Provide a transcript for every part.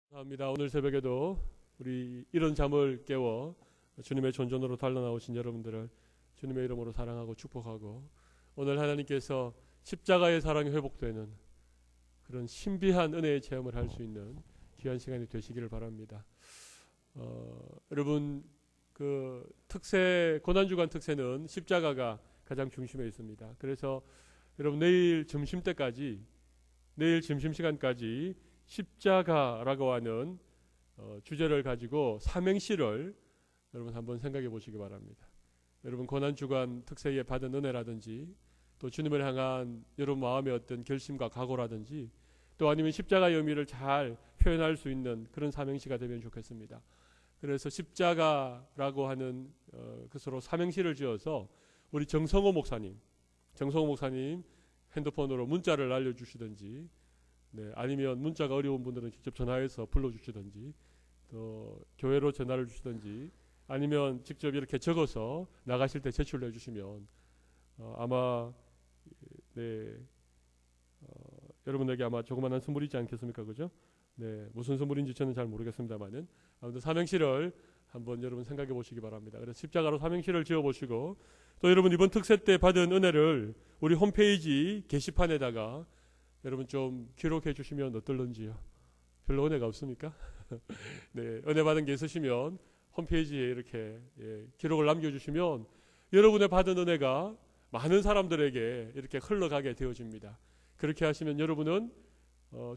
감사합니다. 오늘 새벽에도 우리 이런 잠을 깨워 주님의 존전으로 달려나오신 여러분들을 주님의 이름으로 사랑하고 축복하고, 오늘 하나님께서 십자가의 사랑이 회복되는 그런 신비한 은혜의 체험을 할 수 있는 귀한 시간이 되시기를 바랍니다. 여러분, 그 특세, 고난주간 특세는 십자가가 가장 중심에 있습니다. 그래서 여러분, 내일 점심시간까지 십자가라고 하는 주제를 가지고 삼행시를 여러분 한번 생각해 보시기 바랍니다. 여러분, 고난주간 특세에 받은 은혜라든지, 또 주님을 향한 여러분 마음의 어떤 결심과 각오라든지, 또 아니면 십자가의 의미를 잘 표현할 수 있는 그런 삼행시가 되면 좋겠습니다. 그래서 십자가라고 하는 그것으로 삼행시를 지어서 우리 정성호 목사님 핸드폰으로 문자를 날려주시든지, 아니면 문자가 어려운 분들은 직접 전화해서 불러주시든지, 또 교회로 전화를 주시든지, 아니면 직접 이렇게 적어서 나가실 때 제출해 주시면 아마 여러분에게 아마 조그마한 선물이지 않겠습니까? 그죠? 무슨 선물인지 저는 잘 모르겠습니다만은 아무튼 삼행시를 한번 여러분 생각해 보시기 바랍니다. 그래서 십자가로 삼행시를 지어 보시고, 또 여러분 이번 특세 때 받은 은혜를 우리 홈페이지 게시판에다가 여러분 좀 기록해 주시면 어떨런지요? 별로 은혜가 없습니까? 은혜 받은 게 있으시면 홈페이지에 이렇게 기록을 남겨주시면 여러분의 받은 은혜가 많은 사람들에게 이렇게 흘러가게 되어집니다. 그렇게 하시면 여러분은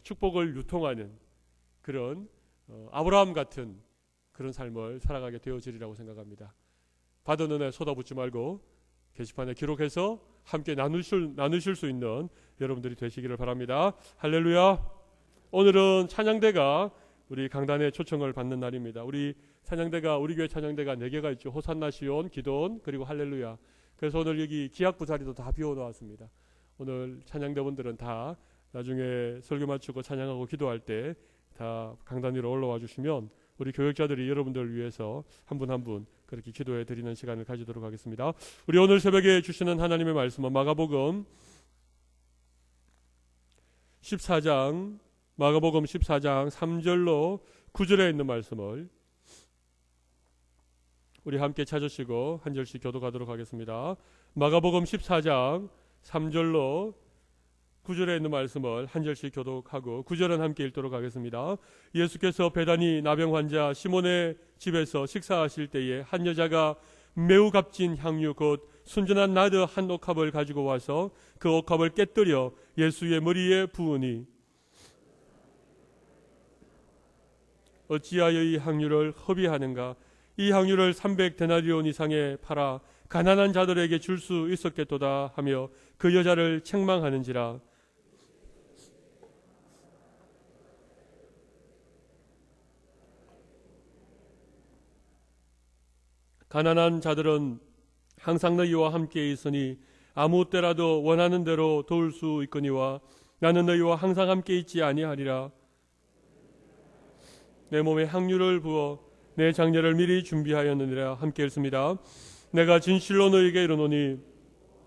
축복을 유통하는 그런 아브라함 같은 그런 삶을 살아가게 되어지리라고 생각합니다. 받은 은혜 쏟아붓지 말고 게시판에 기록해서 함께 나누실 수 있는 여러분들이 되시기를 바랍니다. 할렐루야. 오늘은 찬양대가 우리 강단에 초청을 받는 날입니다. 우리 교회 찬양대가 4개가 있죠. 호산나, 시온, 기도원, 그리고 할렐루야. 그래서 오늘 여기 기악부 자리도 다 비워놓았습니다. 오늘 찬양대분들은 다 나중에 설교 마치고 찬양하고 기도할 때 다 강단 위로 올라와 주시면 우리 교역자들이 여러분들을 위해서 한 분 한 분 그렇게 기도해 드리는 시간을 가지도록 하겠습니다. 우리 오늘 새벽에 주시는 하나님의 말씀은 마가복음 14장 3절로 9절에 있는 말씀을 우리 함께 찾으시고 한 절씩 교독하도록 하겠습니다. 마가복음 14장 3절로 9절에 있는 말씀을 한 절씩 교독하고 9절은 함께 읽도록 하겠습니다. 예수께서 베다니 나병 환자 시몬의 집에서 식사하실 때에 한 여자가 매우 값진 향유 곧 순전한 나드 한 옥합을 가지고 와서 그 옥합을 깨뜨려 예수의 머리에 부으니, 어찌하여 이 향유를 허비하는가? 이 향유를 300데나리온 이상에 팔아 가난한 자들에게 줄 수 있었겠도다 하며 그 여자를 책망하는지라. 가난한 자들은 항상 너희와 함께 있으니 아무 때라도 원하는 대로 도울 수 있거니와 나는 너희와 항상 함께 있지 아니하리라. 내 몸에 향유를 부어 내 장례를 미리 준비하였느니라. 함께 읽습니다. 내가 진실로 너희에게 이르노니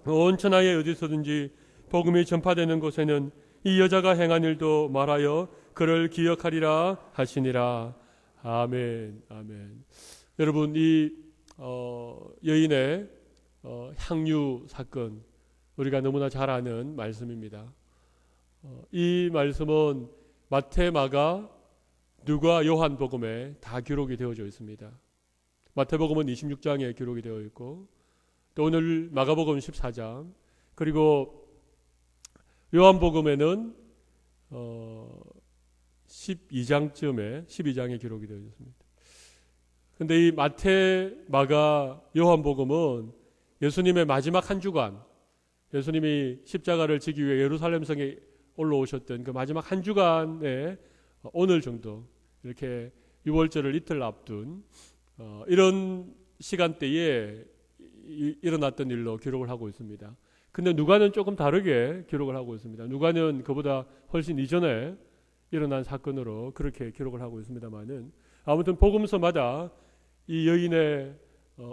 온 천하에 어디서든지 복음이 전파되는 곳에는 이 여자가 행한 일도 말하여 그를 기억하리라 하시니라. 아멘. 아멘. 여러분, 이 여인의 향유 사건 우리가 너무나 잘 아는 말씀입니다. 이 말씀은 마태, 마가, 누가, 요한복음에 다 기록이 되어져 있습니다. 마태복음은 26장에 기록이 되어 있고, 또 오늘 마가복음 14장, 그리고 요한복음에는 12장에 기록이 되어 있습니다. 근데 이 마태, 마가, 요한복음은 예수님의 마지막 한 주간, 예수님이 십자가를 지기 위해 예루살렘 성에 올라오셨던 그 마지막 한 주간에 오늘 정도 이렇게 유월절을 이틀 앞둔 이런 시간대에 일어났던 일로 기록을 하고 있습니다. 근데 누가는 조금 다르게 기록을 하고 있습니다. 누가는 그보다 훨씬 이전에 일어난 사건으로 그렇게 기록을 하고 있습니다만은, 아무튼 복음서마다 이 여인의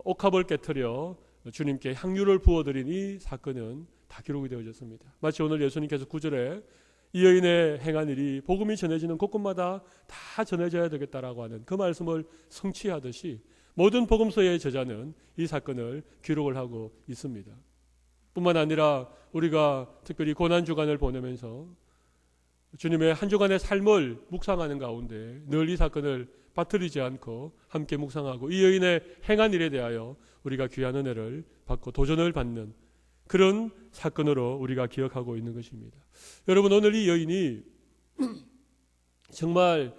옥합을 깨뜨려 주님께 향유를 부어드린 이 사건은 다 기록이 되어졌습니다. 마치 오늘 예수님께서 9절에 이 여인의 행한 일이 복음이 전해지는 곳곳마다 다 전해져야 되겠다라고 하는 그 말씀을 성취하듯이 모든 복음서의 저자는 이 사건을 기록을 하고 있습니다. 뿐만 아니라 우리가 특별히 고난주간을 보내면서 주님의 한 주간의 삶을 묵상하는 가운데 늘 이 사건을 빠뜨리지 않고 함께 묵상하고 이 여인의 행한 일에 대하여 우리가 귀한 은혜를 받고 도전을 받는 그런 사건으로 우리가 기억하고 있는 것입니다. 여러분, 오늘 이 여인이 정말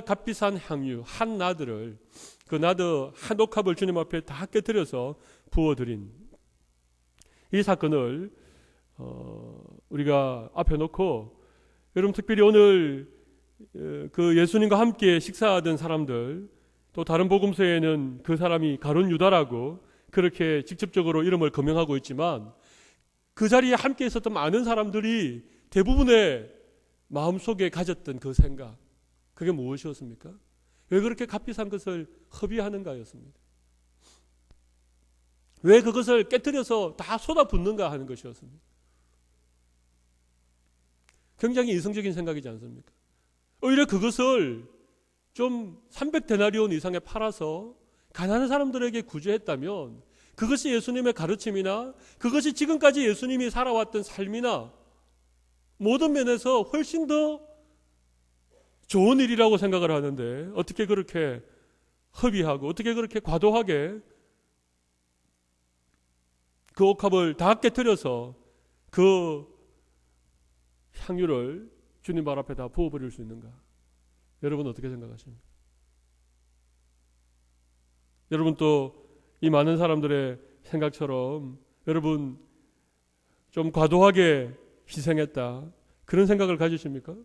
값비싼 향유 한 나드를, 그 나드 한 옥합을 주님 앞에 다 깨뜨려서 부어드린 이 사건을 우리가 앞에 놓고, 여러분 특별히 오늘 그 예수님과 함께 식사하던 사람들, 또 다른 복음서에는 그 사람이 가룟 유다라고 그렇게 직접적으로 이름을 거명하고 있지만, 그 자리에 함께 있었던 많은 사람들이 대부분의 마음속에 가졌던 그 생각, 그게 무엇이었습니까? 왜 그렇게 값비싼 것을 허비하는가였습니다. 왜 그것을 깨뜨려서 다 쏟아붓는가 하는 것이었습니다. 굉장히 이성적인 생각이지 않습니까? 오히려 그것을 좀 300데나리온 이상에 팔아서 가난한 사람들에게 구제했다면, 그것이 예수님의 가르침이나 그것이 지금까지 예수님이 살아왔던 삶이나 모든 면에서 훨씬 더 좋은 일이라고 생각을 하는데, 어떻게 그렇게 허비하고 어떻게 그렇게 과도하게 그 옥합을 다 깨뜨려서 그 향유를 주님 발 앞에 다 부어버릴 수 있는가? 여러분 어떻게 생각하십니까? 여러분 또 이 많은 사람들의 생각처럼 여러분 좀 과도하게 희생했다, 그런 생각을 가지십니까?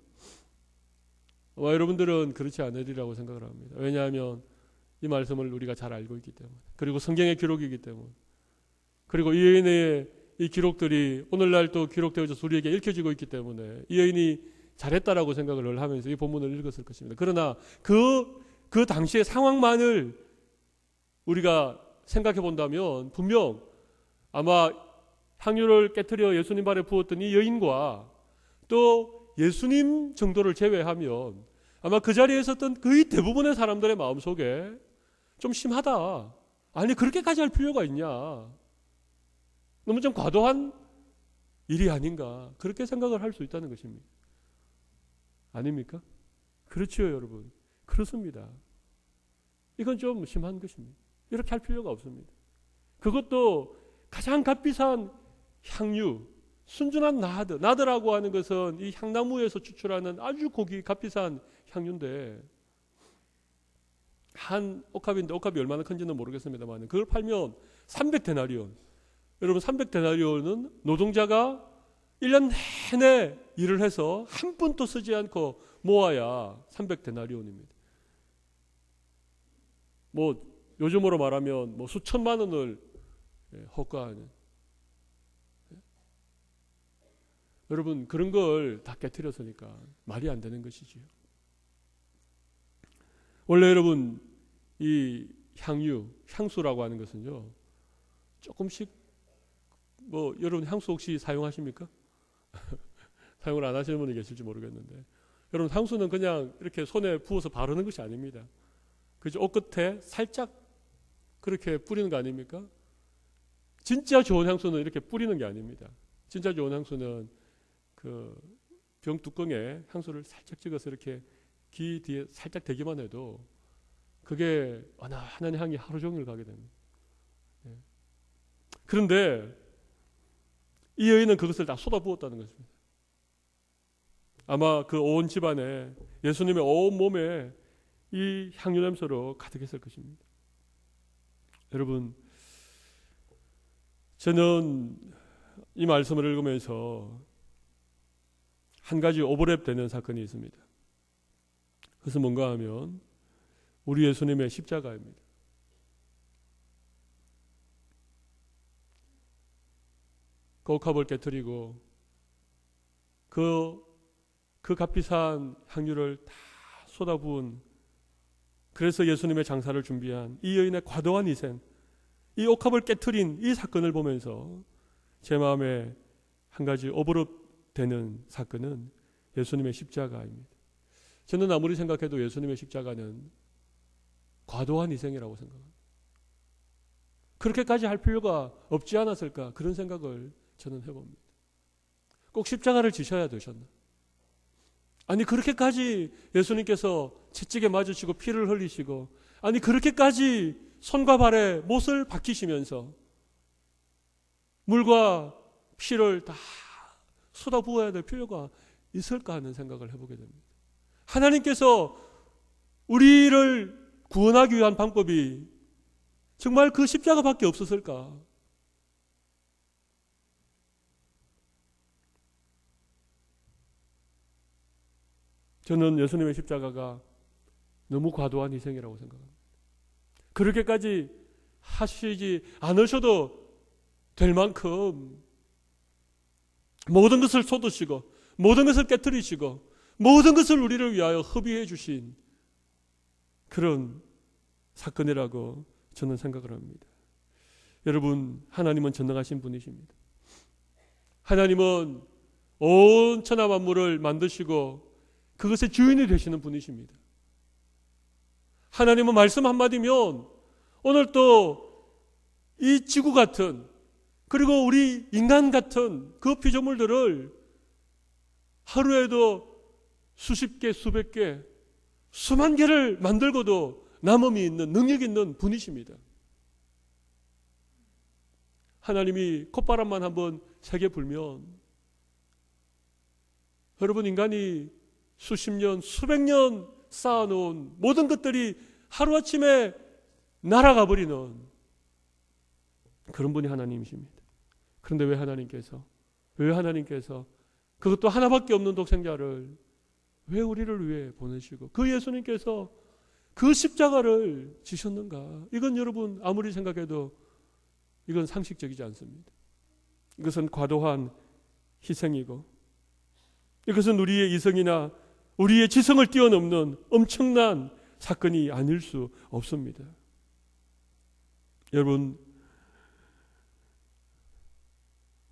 여러분들은 그렇지 않으리라고 생각을 합니다. 왜냐하면 이 말씀을 우리가 잘 알고 있기 때문에, 그리고 성경의 기록이기 때문에, 그리고 이 여인의 이 기록들이 오늘날 또 기록되어져서 우리에게 읽혀지고 있기 때문에 이 여인이 잘했다라고 생각을 하면서 이 본문을 읽었을 것입니다. 그러나 그 당시의 상황만을 우리가 생각해 본다면 분명 아마 향유를 깨뜨려 예수님 발에 부었던 이 여인과 또 예수님 정도를 제외하면 아마 그 자리에 있었던 거의 대부분의 사람들의 마음속에 좀 심하다, 아니 그렇게까지 할 필요가 있냐, 너무 좀 과도한 일이 아닌가, 그렇게 생각을 할 수 있다는 것입니다. 아닙니까? 그렇지요 여러분, 그렇습니다. 이건 좀 심한 것입니다. 이렇게 할 필요가 없습니다. 그것도 가장 값비싼 향유, 순전한 나드라고 하는 것은 이 향나무에서 추출하는 아주 값비싼 향유인데, 한 옥합인데 옥합이 얼마나 큰지는 모르겠습니다만 그걸 팔면 300데나리온, 여러분 300데나리온은 노동자가 1년 내내 일을 해서 한 푼도 쓰지 않고 모아야 300데나리온입니다. 요즘으로 말하면 수천만 원을 헛가하는, 여러분 그런 걸 다 깨트렸으니까 말이 안 되는 것이지요. 원래 여러분 이 향수라고 하는 것은요, 조금씩 여러분 향수 혹시 사용하십니까? 사용을 안 하시는 분이 계실지 모르겠는데, 여러분 향수는 그냥 이렇게 손에 부어서 바르는 것이 아닙니다. 그죠? 옷 끝에 살짝 그렇게 뿌리는 거 아닙니까? 진짜 좋은 향수는 이렇게 뿌리는 게 아닙니다. 진짜 좋은 향수는 그 병 뚜껑에 향수를 살짝 찍어서 이렇게 귀 뒤에 살짝 대기만 해도 그게 은은한 향이 하루 종일 가게 됩니다. 그런데 이 여인은 그것을 다 쏟아부었다는 것입니다. 아마 그 온 집안에, 예수님의 온 몸에 이 향유 냄새로 가득했을 것입니다. 여러분, 저는 이 말씀을 읽으면서 한 가지 오버랩 되는 사건이 있습니다. 그것은 뭔가 하면 우리 예수님의 십자가입니다. 그 옥합을 깨뜨리고 그 값비싼 향유를 다 쏟아부은, 그래서 예수님의 장사를 준비한 이 여인의 과도한 희생, 이 옥합을 깨뜨린 이 사건을 보면서 제 마음에 한 가지 오버랩 되는 사건은 예수님의 십자가입니다. 저는 아무리 생각해도 예수님의 십자가는 과도한 희생이라고 생각합니다. 그렇게까지 할 필요가 없지 않았을까, 그런 생각을 저는 해봅니다. 꼭 십자가를 지셔야 되셨나? 아니 그렇게까지 예수님께서 채찍에 맞으시고 피를 흘리시고, 아니 그렇게까지 손과 발에 못을 박히시면서 물과 피를 다 쏟아부어야 될 필요가 있을까 하는 생각을 해보게 됩니다. 하나님께서 우리를 구원하기 위한 방법이 정말 그 십자가밖에 없었을까? 저는 예수님의 십자가가 너무 과도한 희생이라고 생각합니다. 그렇게까지 하시지 않으셔도 될 만큼 모든 것을 쏟으시고 모든 것을 깨뜨리시고 모든 것을 우리를 위하여 허비해 주신 그런 사건이라고 저는 생각을 합니다. 여러분, 하나님은 전능하신 분이십니다. 하나님은 온 천하 만물을 만드시고 그것의 주인이 되시는 분이십니다. 하나님은 말씀 한마디면 오늘 또 이 지구 같은, 그리고 우리 인간 같은 그 피조물들을 하루에도 수십 개, 수백 개, 수만 개를 만들고도 남음이 있는, 능력 있는 분이십니다. 하나님이 콧바람만 한번 세게 불면 여러분, 인간이 수십 년, 수백 년 쌓아놓은 모든 것들이 하루아침에 날아가 버리는 그런 분이 하나님이십니다. 그런데 왜 하나님께서 그것도 하나밖에 없는 독생자를 왜 우리를 위해 보내시고 그 예수님께서 그 십자가를 지셨는가? 이건 여러분 아무리 생각해도 이건 상식적이지 않습니다. 이것은 과도한 희생이고 이것은 우리의 이성이나 우리의 지성을 뛰어넘는 엄청난 사건이 아닐 수 없습니다. 여러분,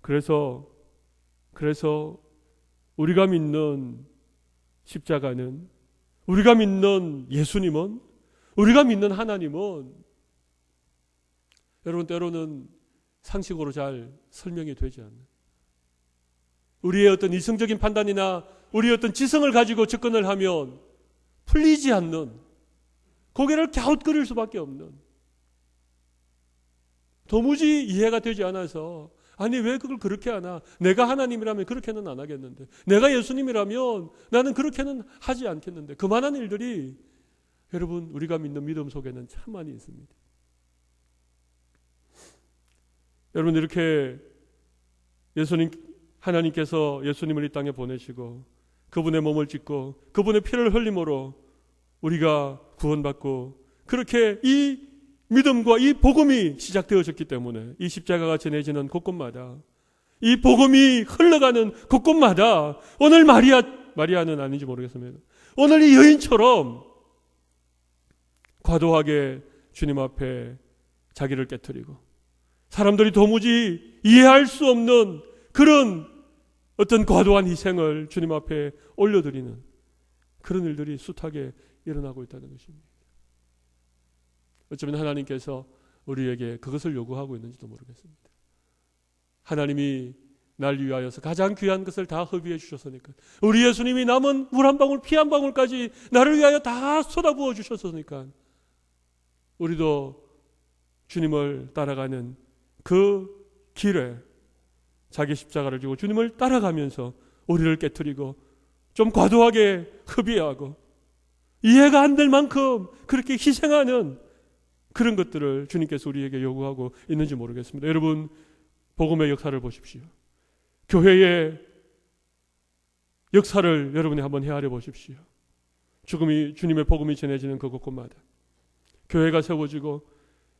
그래서 우리가 믿는 십자가는, 우리가 믿는 예수님은, 우리가 믿는 하나님은 여러분 때로는 상식으로 잘 설명이 되지 않는, 우리의 어떤 이성적인 판단이나 우리의 어떤 지성을 가지고 접근을 하면 풀리지 않는, 고개를 갸웃거릴 수밖에 없는, 도무지 이해가 되지 않아서 아니 왜 그걸 그렇게 하나? 내가 하나님이라면 그렇게는 안 하겠는데, 내가 예수님이라면 나는 그렇게는 하지 않겠는데, 그만한 일들이 여러분 우리가 믿는 믿음 속에는 참 많이 있습니다. 여러분, 이렇게 하나님께서 예수님을 이 땅에 보내시고 그분의 몸을 찢고 그분의 피를 흘림으로 우리가 구원받고, 그렇게 이 믿음과 이 복음이 시작되어졌기 때문에 이 십자가가 전해지는 곳곳마다, 이 복음이 흘러가는 곳곳마다 오늘 마리아는 아닌지 모르겠습니다. 오늘 이 여인처럼 과도하게 주님 앞에 자기를 깨트리고 사람들이 도무지 이해할 수 없는 그런 어떤 과도한 희생을 주님 앞에 올려드리는 그런 일들이 숱하게 일어나고 있다는 것입니다. 어쩌면 하나님께서 우리에게 그것을 요구하고 있는지도 모르겠습니다. 하나님이 날 위하여서 가장 귀한 것을 다 허비해 주셨으니까, 우리 예수님이 남은 물 한 방울, 피 한 방울까지 나를 위하여 다 쏟아부어 주셨으니까 우리도 주님을 따라가는 그 길에 자기 십자가를 지고 주님을 따라가면서 우리를 깨트리고 좀 과도하게 허비하고 이해가 안 될 만큼 그렇게 희생하는 그런 것들을 주님께서 우리에게 요구하고 있는지 모르겠습니다. 여러분, 복음의 역사를 보십시오. 교회의 역사를 여러분이 한번 헤아려 보십시오. 주님의 복음이 전해지는 그 곳곳마다 교회가 세워지고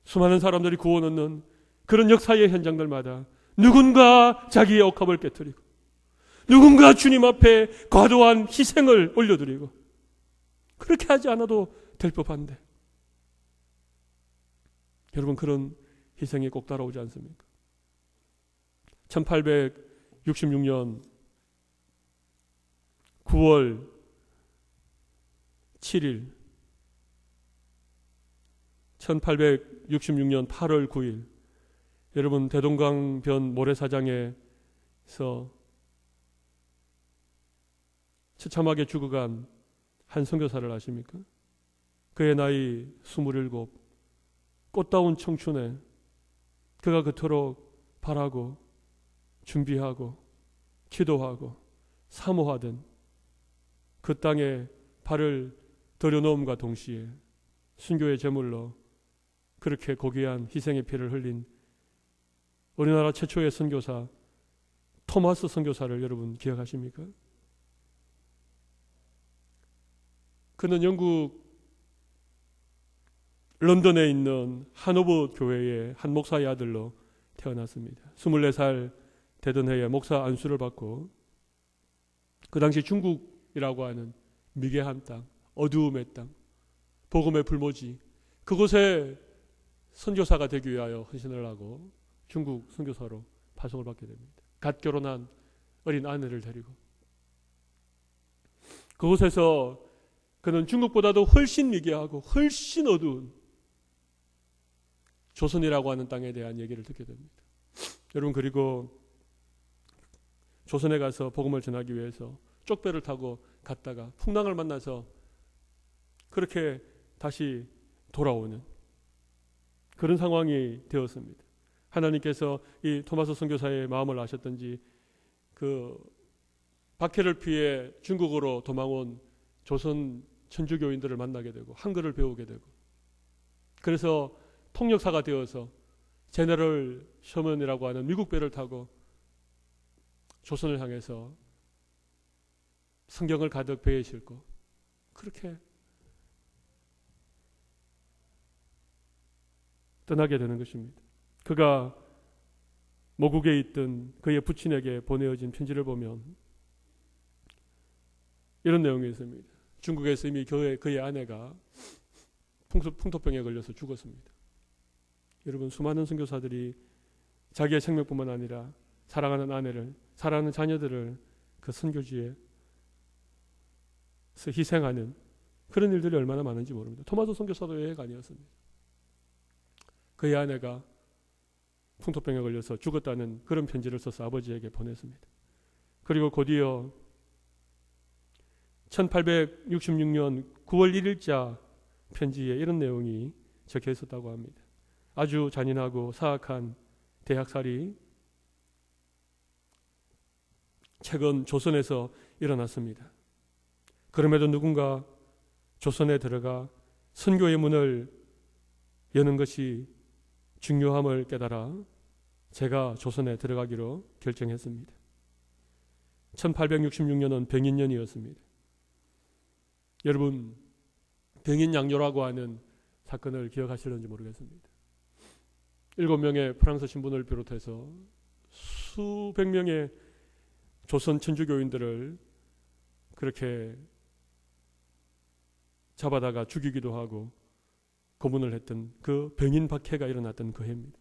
수많은 사람들이 구원 얻는 그런 역사의 현장들마다 누군가 자기의 억압을 깨뜨리고 누군가 주님 앞에 과도한 희생을 올려드리고, 그렇게 하지 않아도 될 법한데 여러분, 그런 희생이 꼭 따라오지 않습니까? 1866년 9월 7일, 1866년 8월 9일, 여러분 대동강변 모래사장에서 처참하게 죽어간 한 선교사를 아십니까? 그의 나이 27, 꽃다운 청춘에 그가 그토록 바라고 준비하고 기도하고 사모하던 그 땅에 발을 들여놓음과 동시에 순교의 제물로 그렇게 고귀한 희생의 피를 흘린 우리나라 최초의 선교사 토마스 선교사를 여러분 기억하십니까? 그는 영국 런던에 있는 하노버 교회의 한 목사의 아들로 태어났습니다. 24살 되던 해에 목사 안수를 받고 그 당시 중국이라고 하는 미개한 땅, 어두움의 땅, 복음의 불모지, 그곳에 선교사가 되기 위하여 헌신을 하고 중국 선교사로 파송을 받게 됩니다. 갓 결혼한 어린 아내를 데리고 그곳에서 그는 중국보다도 훨씬 미개하고 훨씬 어두운 조선이라고 하는 땅에 대한 얘기를 듣게 됩니다. 여러분, 그리고 조선에 가서 복음을 전하기 위해서 쪽배를 타고 갔다가 풍랑을 만나서 그렇게 다시 돌아오는 그런 상황이 되었습니다. 하나님께서 이 토마스 선교사의 마음을 아셨던지 그 박해를 피해 중국으로 도망온 조선 천주교인들을 만나게 되고 한글을 배우게 되고 그래서 통역사가 되어서 제너럴 셔먼이라고 하는 미국 배를 타고 조선을 향해서 성경을 가득 배에 싣고 그렇게 떠나게 되는 것입니다. 그가 모국에 있던 그의 부친에게 보내어진 편지를 보면 이런 내용이 있습니다. 중국에서 이미 그의 아내가 풍토병에 걸려서 죽었습니다. 여러분, 수많은 선교사들이 자기의 생명뿐만 아니라 사랑하는 아내를, 사랑하는 자녀들을 그 선교지에서 희생하는 그런 일들이 얼마나 많은지 모릅니다. 토마스 선교사도 예외가 아니었습니다. 그의 아내가 풍토병에 걸려서 죽었다는 그런 편지를 써서 아버지에게 보냈습니다. 그리고 곧이어 1866년 9월 1일자 편지에 이런 내용이 적혀 있었다고 합니다. 아주 잔인하고 사악한 대학살이 최근 조선에서 일어났습니다. 그럼에도 누군가 조선에 들어가 선교의 문을 여는 것이 중요함을 깨달아 제가 조선에 들어가기로 결정했습니다. 1866년은 병인년이었습니다. 여러분, 병인양요라고 하는 사건을 기억하시는지 모르겠습니다. 7명의 프랑스 신분을 비롯해서 수백 명의 조선 천주교인들을 그렇게 잡아다가 죽이기도 하고 고문을 했던 그 병인 박해가 일어났던 그 해입니다.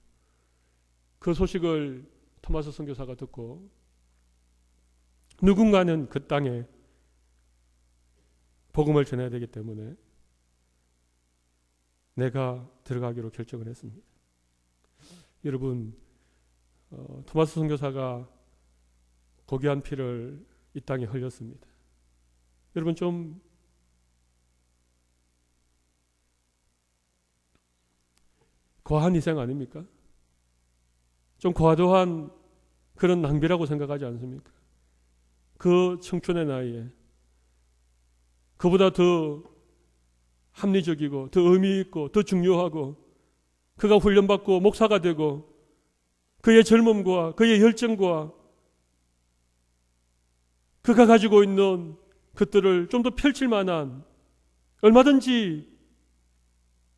그 소식을 토마스 선교사가 듣고 누군가는 그 땅에 복음을 전해야 되기 때문에 내가 들어가기로 결정을 했습니다. 여러분, 토마스 선교사가 고귀한 피를 이 땅에 흘렸습니다. 여러분, 좀 과한 희생 아닙니까? 좀 과도한 그런 낭비라고 생각하지 않습니까? 그 청춘의 나이에 그보다 더 합리적이고 더 의미 있고 더 중요하고 그가 훈련받고 목사가 되고 그의 젊음과 그의 열정과 그가 가지고 있는 것들을 좀 더 펼칠 만한 얼마든지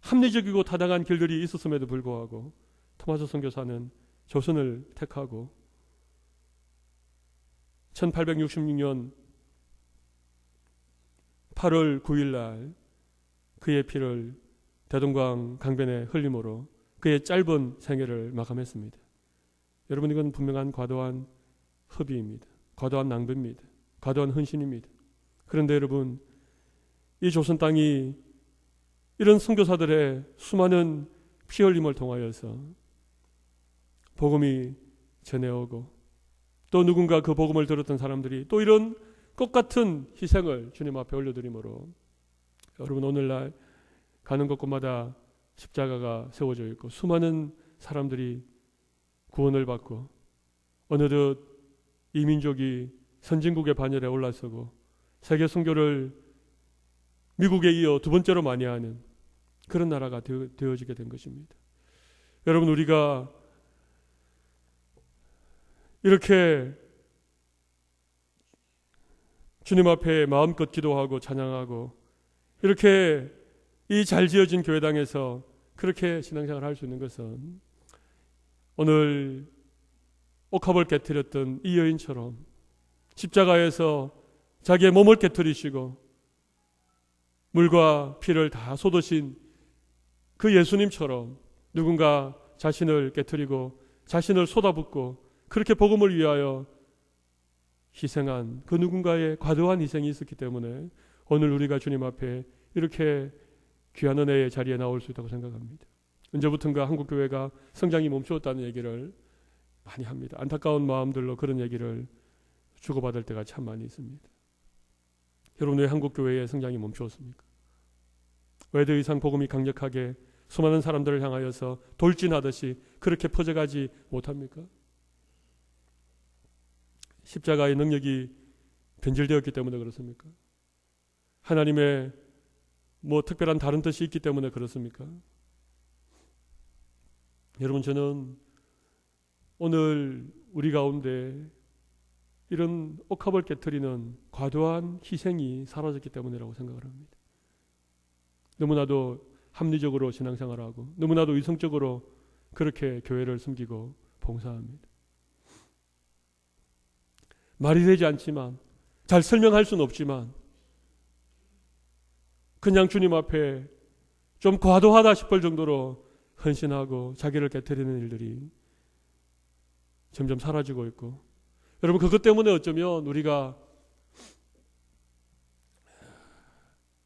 합리적이고 타당한 길들이 있었음에도 불구하고 토마스 선교사는 조선을 택하고 1866년 8월 9일 날 그의 피를 대동강 강변에 흘림으로 그의 짧은 생애를 마감했습니다. 여러분, 이건 분명한 과도한 허비입니다. 과도한 낭비입니다. 과도한 헌신입니다. 그런데 여러분, 이 조선 땅이 이런 선교사들의 수많은 피 흘림을 통하여서 복음이 전해오고, 또 누군가 그 복음을 들었던 사람들이 또 이런 똑같은 희생을 주님 앞에 올려드림으로 여러분, 오늘날 가는 곳곳마다 십자가가 세워져 있고 수많은 사람들이 구원을 받고 어느덧 이 민족이 선진국의 반열에 올라서고 세계 선교를 미국에 이어 두 번째로 많이 하는 그런 나라가 되어지게 된 것입니다. 여러분, 우리가 이렇게 주님 앞에 마음껏 기도하고 찬양하고 이렇게 이 잘 지어진 교회당에서 그렇게 신앙생활을 할 수 있는 것은 오늘 옥합을 깨뜨렸던 이 여인처럼 십자가에서 자기의 몸을 깨뜨리시고 물과 피를 다 쏟으신 그 예수님처럼 누군가 자신을 깨뜨리고 자신을 쏟아붓고 그렇게 복음을 위하여 희생한 그 누군가의 과도한 희생이 있었기 때문에 오늘 우리가 주님 앞에 이렇게 귀한 은혜의 자리에 나올 수 있다고 생각합니다. 언제부턴가 한국교회가 성장이 멈추었다는 얘기를 많이 합니다. 안타까운 마음들로 그런 얘기를 주고받을 때가 참 많이 있습니다. 여러분, 왜 한국교회의 성장이 멈추었습니까? 왜 더 이상 복음이 강력하게 수많은 사람들을 향하여서 돌진하듯이 그렇게 퍼져가지 못합니까? 십자가의 능력이 변질되었기 때문에 그렇습니까? 하나님의 특별한 다른 뜻이 있기 때문에 그렇습니까? 여러분, 저는 오늘 우리 가운데 이런 옥합을 깨트리는 과도한 희생이 사라졌기 때문이라고 생각을 합니다. 너무나도 합리적으로 신앙생활하고 너무나도 이성적으로 그렇게 교회를 섬기고 봉사합니다. 말이 되지 않지만, 잘 설명할 수는 없지만 그냥 주님 앞에 좀 과도하다 싶을 정도로 헌신하고 자기를 깨트리는 일들이 점점 사라지고 있고, 여러분, 그것 때문에 어쩌면 우리가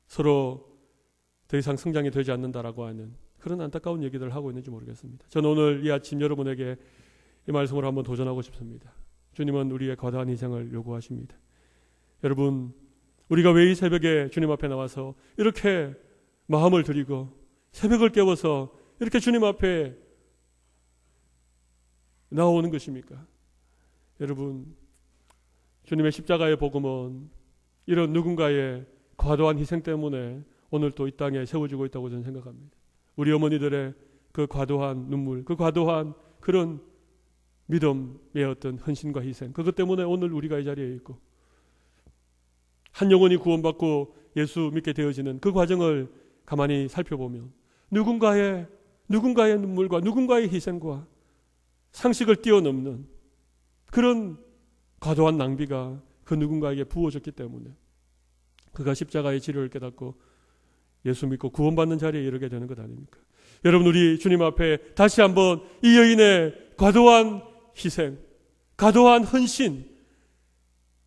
서로 더 이상 성장이 되지 않는다라고 하는 그런 안타까운 얘기들을 하고 있는지 모르겠습니다. 저는 오늘 이 아침 여러분에게 이 말씀을 한번 도전하고 싶습니다. 주님은 우리의 과다한 희생을 요구하십니다. 여러분, 우리가 왜 이 새벽에 주님 앞에 나와서 이렇게 마음을 드리고 새벽을 깨워서 이렇게 주님 앞에 나오는 것입니까? 여러분, 주님의 십자가의 복음은 이런 누군가의 과도한 희생 때문에 오늘 또 이 땅에 세워지고 있다고 저는 생각합니다. 우리 어머니들의 그 과도한 눈물, 그 과도한 그런 믿음의 어떤 헌신과 희생, 그것 때문에 오늘 우리가 이 자리에 있고 한 영혼이 구원받고 예수 믿게 되어지는 그 과정을 가만히 살펴보면 누군가의 눈물과 누군가의 희생과 상식을 뛰어넘는 그런 과도한 낭비가 그 누군가에게 부어졌기 때문에 그가 십자가의 지를 깨닫고 예수 믿고 구원받는 자리에 이르게 되는 것 아닙니까? 여러분, 우리 주님 앞에 다시 한번 이 여인의 과도한 희생, 과도한 헌신,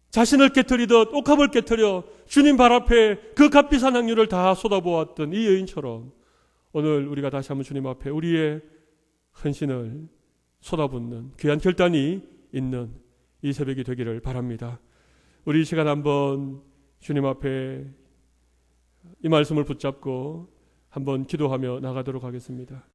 자신을 깨트리듯 옥합을 깨트려 주님 발 앞에 그 값비싼 향유를 다 쏟아부었던 이 여인처럼 오늘 우리가 다시 한번 주님 앞에 우리의 헌신을 쏟아붓는 귀한 결단이 있는 이 새벽이 되기를 바랍니다. 우리 이 시간 한번 주님 앞에 이 말씀을 붙잡고 한번 기도하며 나가도록 하겠습니다.